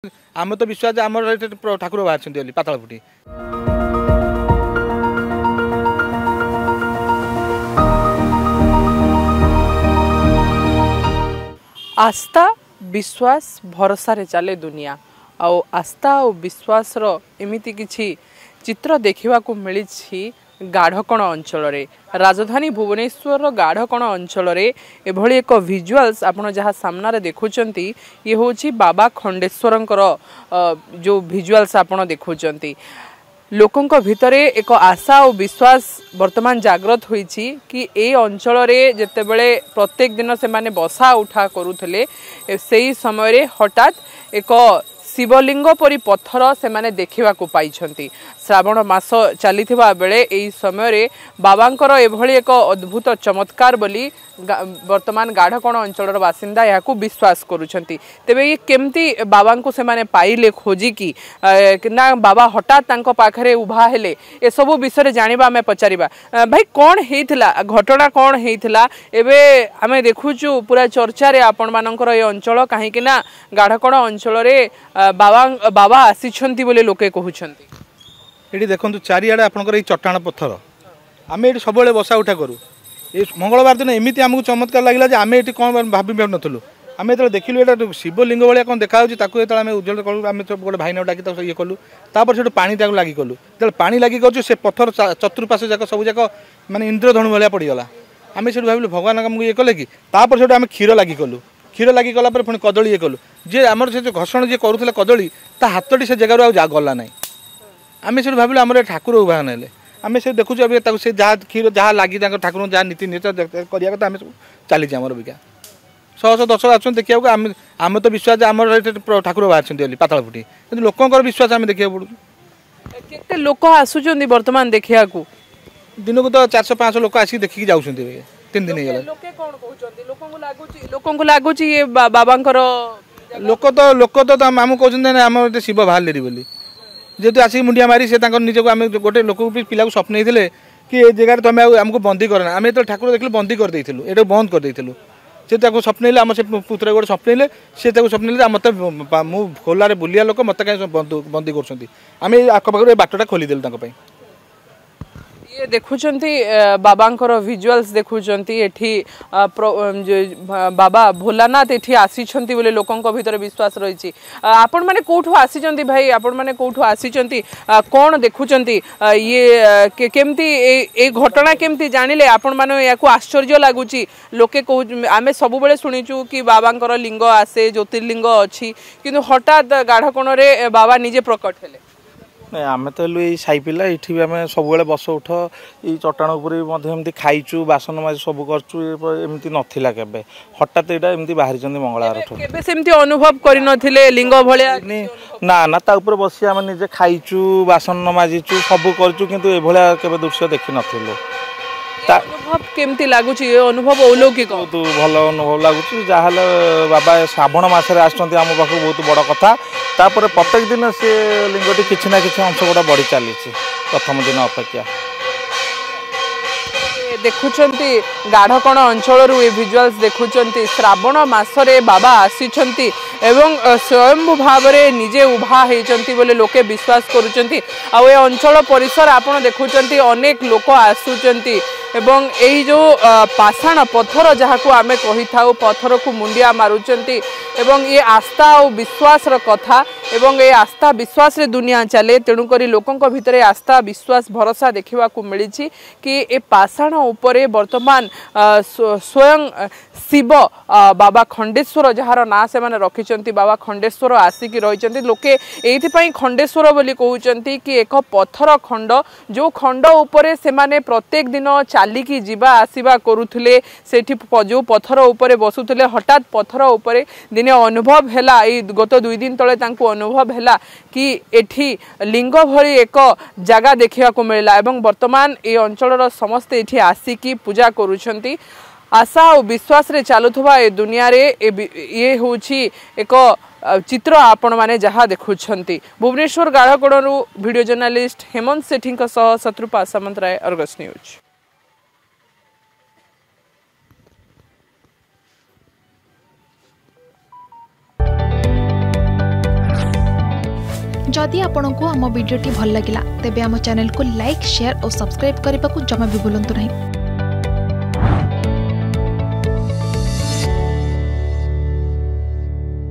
आम तो विश्वास आम ठाकुर बाहर पाताल फुटी। आस्था विश्वास भरोसा रे चले दुनिया आउ आस्था और विश्वास एमिति किछि चित्र देखा मिली गाढ़कण अंचल रे राजधानी भुवनेश्वर गाढ़कण अंचल रे एभली एक विजुअल्स आपण जहाँ सामने देखुचंती ये होची बाबा खंडेश्वरंकर जो विजुअल्स आपण देखुचंती लोकंक भितरे एक आशा और विश्वास वर्तमान जागृत होईची कि ए अंचल रे जेतेबेले प्रत्येक दिन से माने बसा उठा करूथले सेही समय रे हठात एक शिवलिंग परी पत्थर से माने देखा पाई। श्रावण मास चली बेले यही समय बाबांकर एभली एक अद्भुत चमत्कार बोली वर्तमान गाढ़कण अंचल बासिंदा यहाँ विश्वास करुछंती। तेबे ये केमती बाबा को से माने पाइले खोजिकी ना बाबा हठात तांको पाखरे उभा हेले ए सब विषय जानिबा आमे पचारिबा। भाई कौन हेइथिला घटना कौन हेइथिला एबे आमे देखुचु पूरा चर्चा रे आपण मानकर ए अंचल काहे कि ना गाढ़कण अंचल रे बाबा आसीछंती बोले लोके कहउछंती। ये देखो चारिआडे आपंकर ये चट्टाण पत्थर आम ये सब बसा उठा करूँ ये मंगलवार दिन एमती आमको चमत्कार लगे आम ये कौन भाभी नथुलु आम जो देखिलु ये शिवलिंग भाया कौन देखा आम उज्जवल कलु आम गोटे भाईना डाकी ये कलु तापर से पानी लगी कलु जो पानी लगी कर से पत्थर चतुर्पाश जाक सब जाक माने इंद्रधनु भाया पड़गला आम से भाविलु भगवान आमको ये कले कि तापर से आम क्षीर लगी कलु क्षीर लगी गला पुणी कदली ये कलु जे आमर से घर्षण जी करूला कदली ता हाथटी से जगार गला ना आम से भाविलु आम ठाकुर उभा ना आम से देखु से जहाँ क्षीर जहाँ लगी ठाकुर जहाँ नीति निश्चय करवा कथा आम सब चली आमर बिका 100 10 आस देखा आम तो विश्वास आम ठाकुर बाहर पाताल फुटी कि लोकंर विश्वास आम देखा पड़ू केते लोक आसुचंदी वर्तमान देखिया को दिन को तो 400-500 लोक आसिक देखिकी जाउछंती 3 दिन ହେଇଗଲା लोके कोन कहउचंदी लोकंको लागुची ये बाबांकर लोक तो आम कहउचंदी आम शिव बाहर बोली जेहेतु आसिक मुंडिया मारी से निजक आम गोटे लोक पिला को स्वप्न कि ये जगह तुम आमको बंदी करना आम जो ठाकुर देखिलु बंदी कर देइथिलु एटा बंद कर देइथिलु से स्वप्न आम से पुत्र गोटे स्वप्न से स्वप्न मत मु खोलार बुलिया लोक मत कहीं बंदी कर आखपाख बाटटा खोलीदेलु ये देखुचंती बाबांकर विजुअल्स देखुचंती एठी बाबा भोलानाथ एठी आसीचंती बोले लोकंक भितर विश्वास रहिछि। आपण माने कोठो आसीचंती भाई आपण माने कोठो आसीचंती कोन देखुचंती ये केमती ए घटना केमती जानिले आपण माने याकू आश्चर्य लागुची लोके कहू आमे सब बेले सुनिचु कि बाबांकर लिंग आसे ज्योतिर्लिंग अछि किंतु हठात गाढ़कण रे बाबा निजे प्रकट हेले नहीं आम तो ये साई पिला ये आम सब बस उठ ये चट्टाण उपर खाइचु बासन माज सब करमती नाला के हठात यहाँ एमती बाहरी मंगलवार सेमती अनुभव करनथिले लिंग भलिया ना ना ता ऊपर बसी आम निजे खाइचु बासन माजिचु सब करचु किंतु ए भलिया केबे दृश्य देखि नथिलु अनुभव केमती लागुची अनुभव अलौकिक बहुत भल अनुभव लगुच जहाँ बाबा श्रावण मसरे आसुँच आम पाख बहुत बड़ कथा तापर प्रत्येक दिन से लिंगटी किसी ना कि अंश गुड़ा बढ़ी चली प्रथम दिन अपेक्षा देखुचंती गाढ़कण अंचल ये विजुअल्स देखुचंती श्रावण मासरे बाबा आसीचंती एवं स्वयं भाव में निजे उभा होती बोले लोके विश्वास करुचंती आ ये अंचल परिसर आपन देखुचंती अनेक लोक आसुचंती एवं यही जो पाषाण पत्थर जहाँ को आमे कही था पत्थर को मुंडिया मारुचंती एवं ये आस्था और विश्वास कथा एवं ये आस्था विश्वास रे दुनिया चले तेणुक लोकंक भितर आस्था विश्वास भरोसा देखा मिली कि ये पाषाण उपरे वर्तमान स्वयं शिव बाबा खंडेश्वर जार ना से माने रखिचंती बाबा खंडेश्वर आसिक रही लोके एइथिपाई खंडेश्वर बोली कहउचंती कि एक पत्थर खंड जो खंड उपरे से माने प्रत्येक दिन चालिकी जीवा आसीबा करुथले सेठी जो पत्थर उपरे बसुथले हठात पत्थर उपरे दिने अनुभव हैला ए गत 2 दिन तले तांको अनुभव हैला कि एठी लिंग भरी एक जगह देखा को मिलला एवं वर्तमान ए अंचलर समस्त एठी आसिकी पूजा करुछंती आशा और विश्वास रे चालुथबा ए दुनिया रे ये होची एक चित्र आपण माने जहाँ देखुछंती। भुवनेश्वर गाढ़कणरू वीडियो जर्नलिस्ट हेमंत सेठी सह शत्रुपा सामंतराय अर्गस न्यूज। जदि आपंक आम भिडी भल लगा तेब आम चैनल को लाइक शेयर और सब्सक्राइब करने को जमा भी भूलु नहीं।